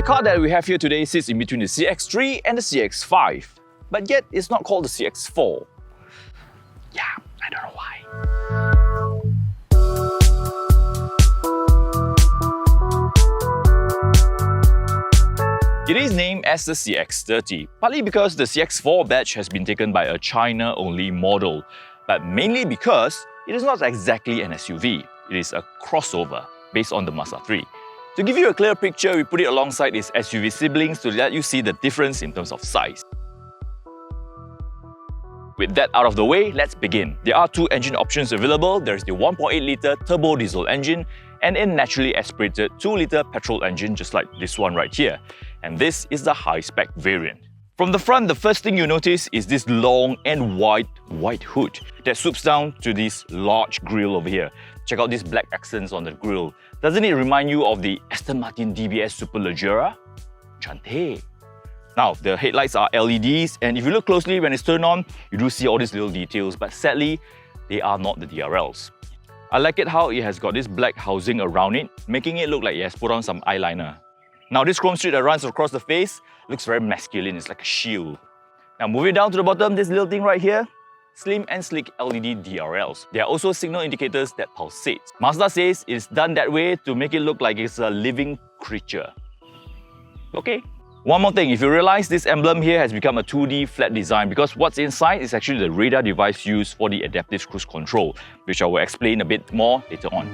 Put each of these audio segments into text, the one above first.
car that we have here today sits in between the CX-3 and the CX-5, but yet it's not called the CX-4. Yeah, I don't know why. It is named as the CX-30, partly because the CX-4 batch has been taken by a China-only model, but mainly because it is not exactly an SUV. It is a crossover based on the Mazda 3. To give you a clear picture, we put it alongside its SUV siblings to let you see the difference in terms of size. With that out of the way, let's begin. There are two engine options available. There's the 1.8-litre turbo diesel engine and a naturally aspirated 2-litre petrol engine just like this one right here. And this is the high-spec variant. From the front, the first thing you notice is this long and wide white hood that swoops down to this large grille over here. Check out these black accents on the grille. Doesn't it remind you of the Aston Martin DBS Superleggera? Cantik! Now, the headlights are LEDs, and if you look closely when it's turned on, you do see all these little details, but sadly, they are not the DRLs. I like it how it has got this black housing around it, making it look like it has put on some eyeliner. Now, this chrome strip that runs across the face looks very masculine, it's like a shield. Now, moving down to the bottom, this little thing right here, slim and sleek LED DRLs. There are also signal indicators that pulsate. Mazda says it's done that way to make it look like it's a living creature. Okay. One more thing, if you realize this emblem here has become a 2D flat design because what's inside is actually the radar device used for the adaptive cruise control, which I will explain a bit more later on.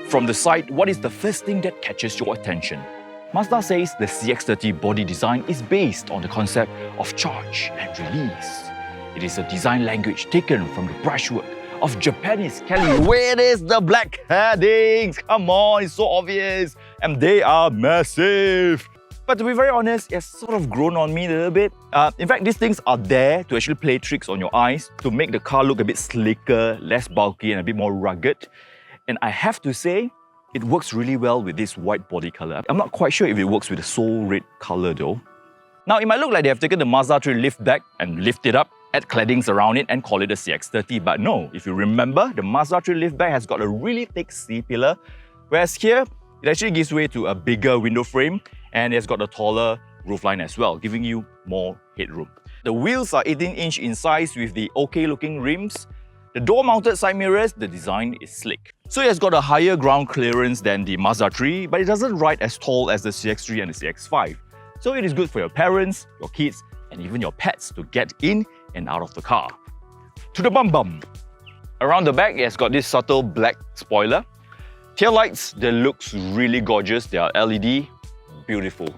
From the side, what is the first thing that catches your attention? Mazda says the CX-30 body design is based on the concept of charge and release. It is a design language taken from the brushwork of Japanese Kelly. Where is the black headings? Come on, it's so obvious. And they are massive. But to be very honest, it's sort of grown on me a little bit. In fact, these things are there to actually play tricks on your eyes to make the car look a bit slicker, less bulky and a bit more rugged. And I have to say, it works really well with this white body color. I'm not quite sure if it works with the soul red color though. Now, it might look like they have taken the Mazda 3 liftback and lift it up, add claddings around it and call it a CX-30, but no, if you remember, the Mazda 3 liftback has got a really thick C-pillar, whereas here, it actually gives way to a bigger window frame and it's got a taller roofline as well, giving you more headroom. The wheels are 18-inch in size with the okay-looking rims. The door-mounted side mirrors, the design is slick. So it has got a higher ground clearance than the Mazda 3, but it doesn't ride as tall as the CX-3 and the CX-5. So it is good for your parents, your kids, and even your pets to get in and out of the car. To the bum. Around the back, it has got this subtle black spoiler. Tail lights, they look really gorgeous. They are LED, beautiful.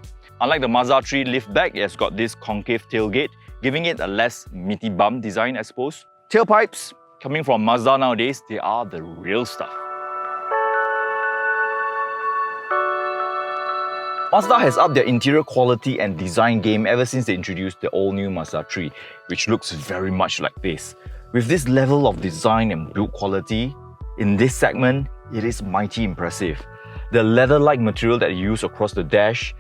Unlike the Mazda 3 liftback, it has got this concave tailgate, giving it a less meaty bum design, I suppose. Tailpipes, coming from Mazda nowadays, they are the real stuff. Mazda has upped their interior quality and design game ever since they introduced the all-new Mazda 3, which looks very much like this. With this level of design and build quality, in this segment, it is mighty impressive. The leather-like material that you use across the dash,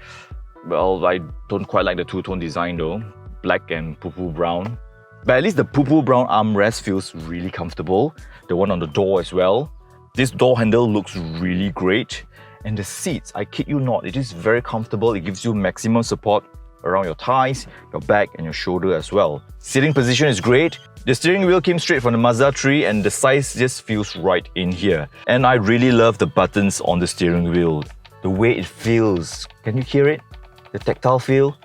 well, I don't quite like the two-tone design though, black and poo-poo brown. But at least the poo-poo brown armrest feels really comfortable, the one on the door as well. This door handle looks really great. And the seats, I kid you not, it is very comfortable. It gives you maximum support around your thighs, your back and your shoulder as well. Sitting position is great. The steering wheel came straight from the Mazda 3 and the size just feels right in here. And I really love the buttons on the steering wheel. The way it feels, can you hear it? The tactile feel?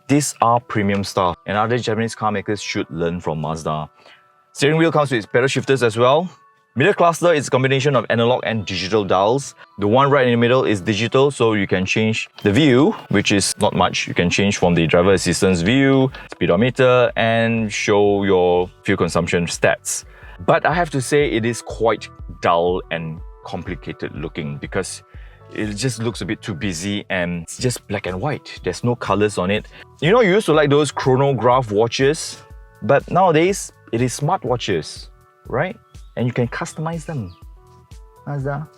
These are premium stuff and other Japanese car makers should learn from Mazda. Steering wheel comes with pedal shifters as well. Middle cluster is a combination of analog and digital dials. The one right in the middle is digital, so you can change the view, which is not much. You can change from the driver assistance view, speedometer, and show your fuel consumption stats. But I have to say it is quite dull and complicated looking because it just looks a bit too busy and it's just black and white. There's no colors on it. You know, you used to like those chronograph watches, but nowadays it is smart watches, right? And you can customize them. Mazda.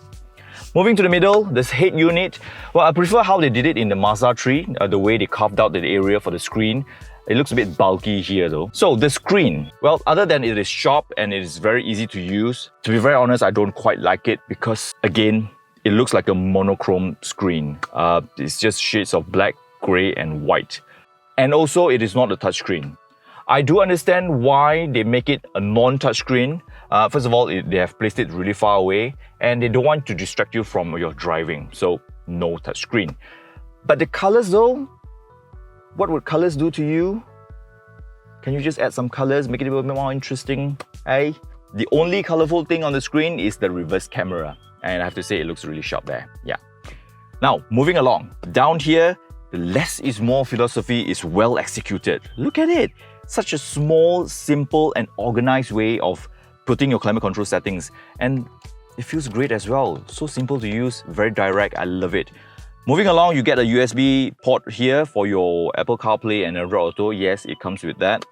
Moving to the middle, this head unit. Well, I prefer how they did it in the Mazda 3, the way they carved out the area for the screen. It looks a bit bulky here though. So the screen, well, other than it is sharp and it is very easy to use, to be very honest, I don't quite like it because, again, it looks like a monochrome screen. It's just shades of black, grey and white. And also, it is not a touchscreen. I do understand why they make it a non-touchscreen. First of all, they have placed it really far away and they don't want to distract you from your driving, so no touchscreen. But the colours though, what would colours do to you? Can you just add some colours, make it a bit more interesting, eh? The only colourful thing on the screen is the reverse camera, and I have to say it looks really sharp there, yeah. Now, moving along, down here, the less is more philosophy is well executed. Look at it! Such a small, simple and organised way of putting your climate control settings, and it feels great as well. So simple to use, very direct, I love it. Moving along, you get a USB port here for your Apple CarPlay and Android Auto. Yes, it comes with that.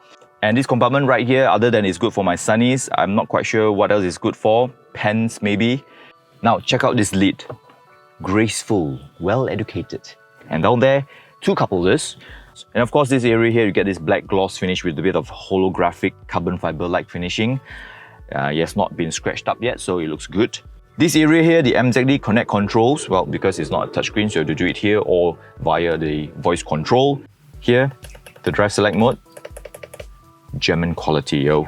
And this compartment right here, other than it's good for my sunnies, I'm not quite sure what else it's good for. Pens maybe. Now check out this lid. Graceful, well educated. And down there, 2 cup holders. And of course this area here, you get this black gloss finish with a bit of holographic carbon fiber-like finishing. It has not been scratched up yet, so it looks good. This area here, the MZD Connect controls, well, because it's not a touchscreen, so you have to do it here or via the voice control. Here, the drive select mode. German quality, yo.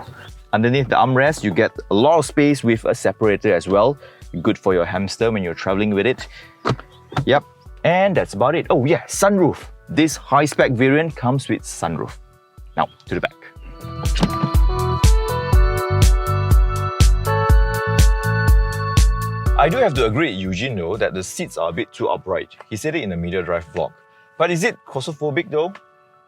Underneath the armrest, you get a lot of space with a separator as well. Good for your hamster when you're traveling with it. Yep, and that's about it. Oh yeah, sunroof. This high-spec variant comes with sunroof. Now, to the back. I do have to agree with Eugene though that the seats are a bit too upright. He said it in the media drive vlog. But is it claustrophobic though?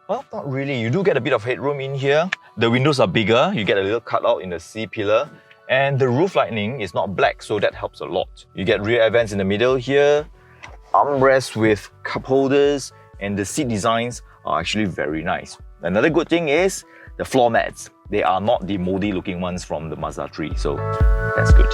Well, not really. You do get a bit of headroom in here. The windows are bigger. You get a little cutout in the C-pillar. And the roof lining is not black, so that helps a lot. You get rear air vents in the middle here, armrests with cup holders, and the seat designs are actually very nice. Another good thing is the floor mats. They are not the moldy looking ones from the Mazda 3, so that's good.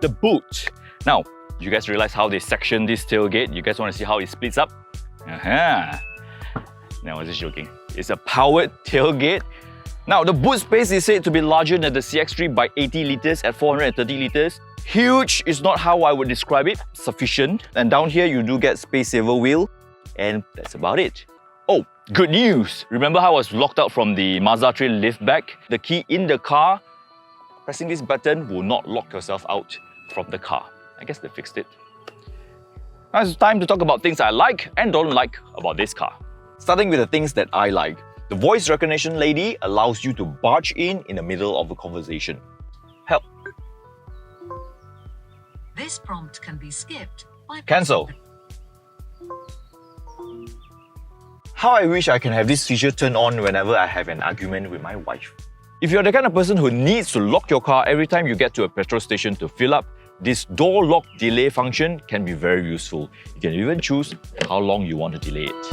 The boot. Now, you guys realize how they section this tailgate? You guys want to see how it splits up? No, I was just joking. It's a powered tailgate. Now, the boot space is said to be larger than the CX-3 by 80 litres at 430 litres. Huge is not how I would describe it, sufficient. And down here, you do get space saver wheel, and that's about it. Oh, good news! Remember how I was locked out from the Mazda 3 liftback? The key in the car, pressing this button will not lock yourself out from the car. I guess they fixed it. Now it's time to talk about things I like and don't like about this car. Starting with the things that I like. The voice recognition lady allows you to barge in the middle of a conversation. Help. This prompt can be skipped by Cancel. How I wish I can have this feature turned on whenever I have an argument with my wife. If you're the kind of person who needs to lock your car every time you get to a petrol station to fill up, this door lock delay function can be very useful. You can even choose how long you want to delay it.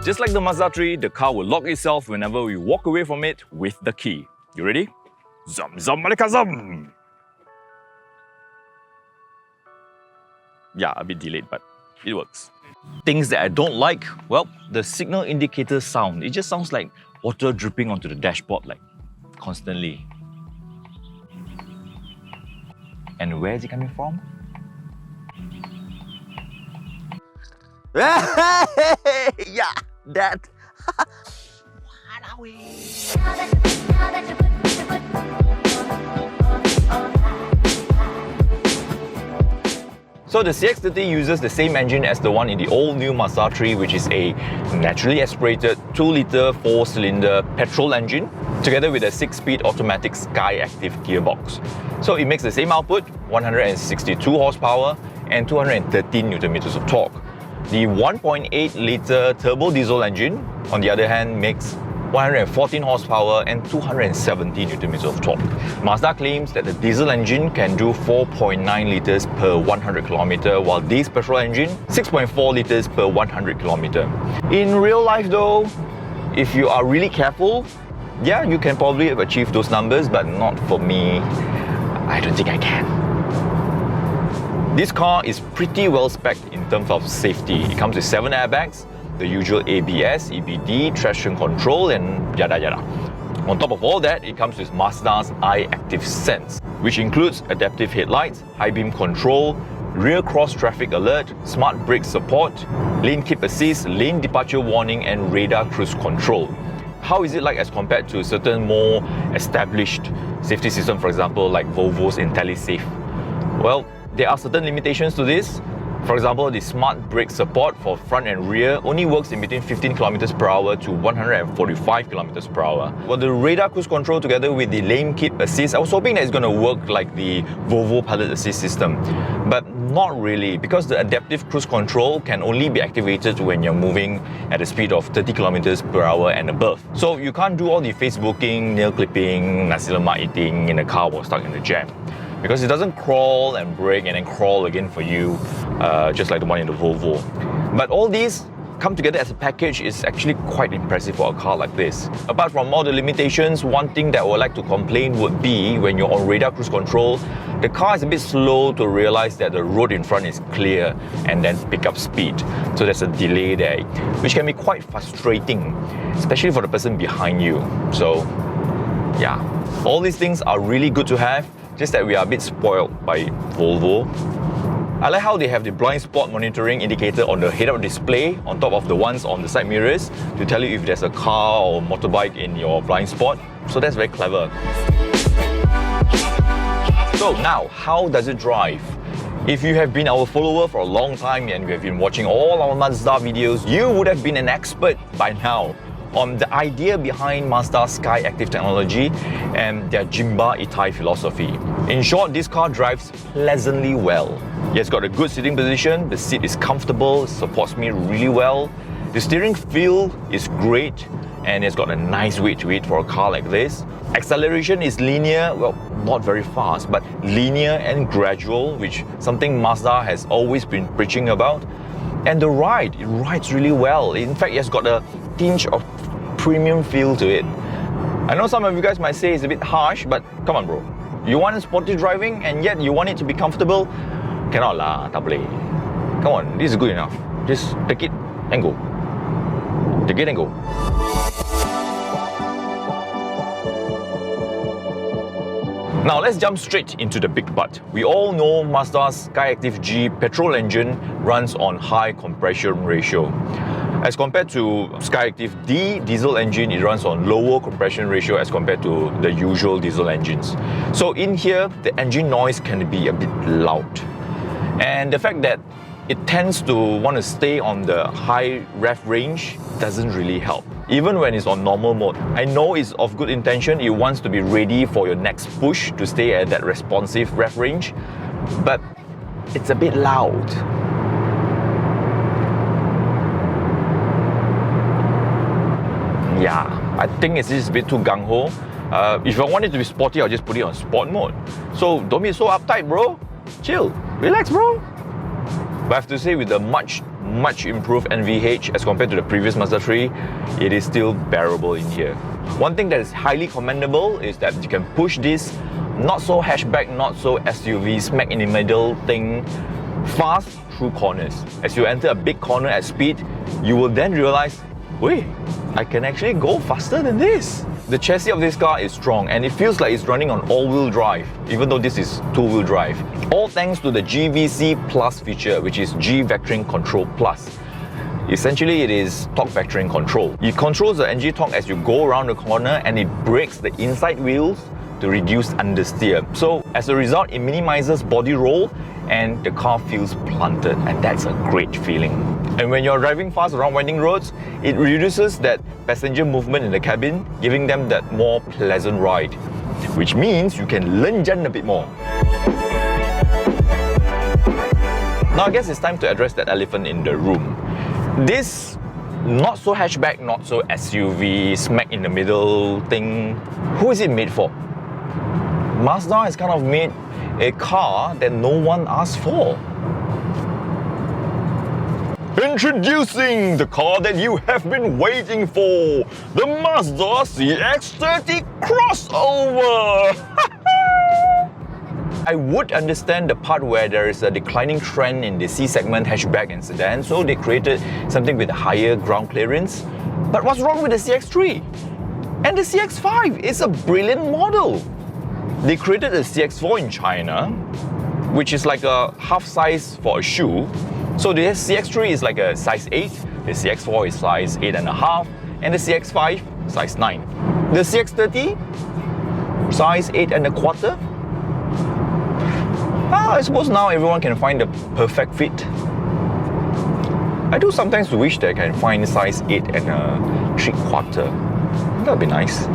Just like the Mazda 3, the car will lock itself whenever we walk away from it with the key. You ready? Zum zum malika zum! Yeah, a bit delayed, but it works. Things that I don't like, well, the signal indicator sound. It just sounds like water dripping onto the dashboard, like constantly. And where is it coming from? Yeah, that. What are we? So the CX-30 uses the same engine as the one in the all-new Mazda 3, which is a naturally aspirated 2-litre 4-cylinder petrol engine, together with a 6-speed automatic skyactiv gearbox. So it makes the same output, 162 horsepower and 213 Nm of torque. The 1.8-litre turbo diesel engine, on the other hand, makes 114 horsepower and 270 Nm of torque. Mazda claims that the diesel engine can do 4.9 litres per 100 km, while this petrol engine, 6.4 litres per 100 km. In real life though, if you are really careful, yeah, you can probably achieve those numbers, but not for me. I don't think I can. This car is pretty well spec'd in terms of safety. It comes with 7 airbags, the usual ABS, EBD, traction control, and yada yada. On top of all that, it comes with Mazda's iActiv Sense, which includes adaptive headlights, high beam control, rear cross traffic alert, smart brake support, lane keep assist, lane departure warning, and radar cruise control. How is it like as compared to certain more established safety systems, for example, like Volvo's IntelliSafe? Well, there are certain limitations to this. For example, the smart brake support for front and rear only works in between 15 km per hour to 145 km per hour. Well, the radar cruise control together with the lane keep assist, I was hoping that it's going to work like the Volvo Pilot Assist system, but not really, because the adaptive cruise control can only be activated when you're moving at a speed of 30 km per hour and above. So you can't do all the Facebooking, nail clipping, nasi lemak eating in a car while stuck in the jam, because it doesn't crawl and brake and then crawl again for you, just like the one in the Volvo. But all these come together as a package is actually quite impressive for a car like this. Apart from all the limitations, one thing that I would like to complain would be when you're on radar cruise control, the car is a bit slow to realize that the road in front is clear and then pick up speed. So there's a delay there, which can be quite frustrating, especially for the person behind you. So yeah, all these things are really good to have, just that we are a bit spoiled by Volvo. I like how they have the blind spot monitoring indicator on the head-up display on top of the ones on the side mirrors to tell you if there's a car or motorbike in your blind spot. So that's very clever. So now, how does it drive? If you have been our follower for a long time and you have been watching all our Mazda videos, you would have been an expert by now on the idea behind Mazda's skyactiv technology and their Jimba Itai philosophy. In short, this car drives pleasantly well. It's got a good sitting position, the seat is comfortable, supports me really well. The steering feel is great, and it's got a nice weight to it for a car like this. Acceleration is linear, well, not very fast, but linear and gradual, which something Mazda has always been preaching about. And the ride, it rides really well. In fact, it has got a tinge of premium feel to it. I know some of you guys might say it's a bit harsh, but come on bro. You want sporty driving and yet you want it to be comfortable? Cannot lah, tak boleh. Come on, this is good enough. Just take it and go. Take it and go. Now let's jump straight into the big but. We all know Mazda's skyactiv G petrol engine runs on high compression ratio. As compared to skyactiv D diesel engine, it runs on lower compression ratio as compared to the usual diesel engines. So in here, the engine noise can be a bit loud. And the fact that it tends to want to stay on the high rev range doesn't really help. Even when it's on normal mode. I know it's of good intention, it wants to be ready for your next push to stay at that responsive rev range, but it's a bit loud. Yeah, I think it's just a bit too gung-ho. If I want it to be sporty, I'll just put it on sport mode. So don't be so uptight, bro. Chill, relax, bro. But I have to say, with the much improved NVH as compared to the previous Mazda 3, it is still bearable in here. One thing that is highly commendable is that you can push this not so hatchback, not so SUV, smack in the middle thing fast through corners. As you enter a big corner at speed, you will then realize, wait, I can actually go faster than this. The chassis of this car is strong and it feels like it's running on all-wheel drive, even though this is two-wheel drive. All thanks to the GVC Plus feature, which is G Vectoring Control Plus. Essentially, it is torque vectoring control. It controls the engine torque as you go around the corner and it brakes the inside wheels to reduce understeer. So as a result, it minimizes body roll and the car feels planted, and that's a great feeling. And when you're driving fast around winding roads, it reduces that passenger movement in the cabin, giving them that more pleasant ride, which means you can lenjan a bit more. Now I guess it's time to address that elephant in the room. This not so hatchback, not so SUV, smack in the middle thing, who is it made for? Mazda has kind of made a car that no one asked for. Introducing the car that you have been waiting for, the Mazda CX-30 crossover! I would understand the part where there is a declining trend in the C-segment hatchback and sedan, so they created something with higher ground clearance. But what's wrong with the CX-3? And the CX-5 is a brilliant model. They created a CX-4 in China, which is like a half size for a shoe. So the CX-3 is like a size 8, the CX-4 is size 8.5, and the CX-5 size 9. The CX-30, size 8.25. I suppose now everyone can find the perfect fit. I do sometimes wish that I can find size 8.75. That'd be nice.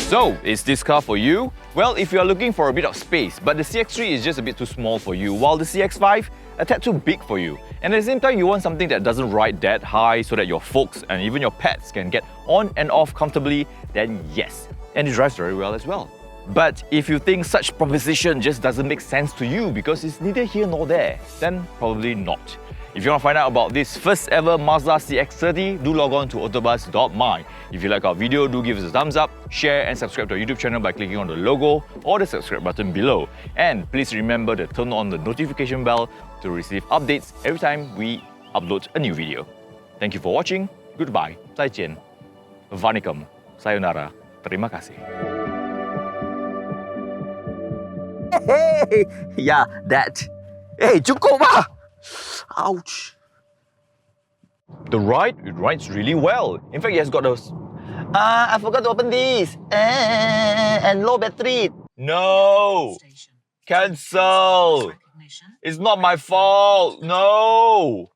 So, is this car for you? Well, if you are looking for a bit of space, but the CX-3 is just a bit too small for you, while the CX-5 a tad too big for you. And at the same time, you want something that doesn't ride that high so that your folks and even your pets can get on and off comfortably, then yes. And it drives very well as well. But if you think such proposition just doesn't make sense to you because it's neither here nor there, then probably not. If you want to find out about this first ever Mazda CX-30, do log on to AutoBuzz.my. If you like our video, do give us a thumbs up, share and subscribe to our YouTube channel by clicking on the logo or the subscribe button below. And please remember to turn on the notification bell to receive updates every time we upload a new video. Thank you for watching. Goodbye. 再见. Vanakkam. Sayonara. Terima kasih. Hey, yeah, that. Hey, cukup lah. Ouch. The ride, it rides really well. In fact, it has got those. I forgot to open this. And low battery. No. Cancel. It's not my fault. No.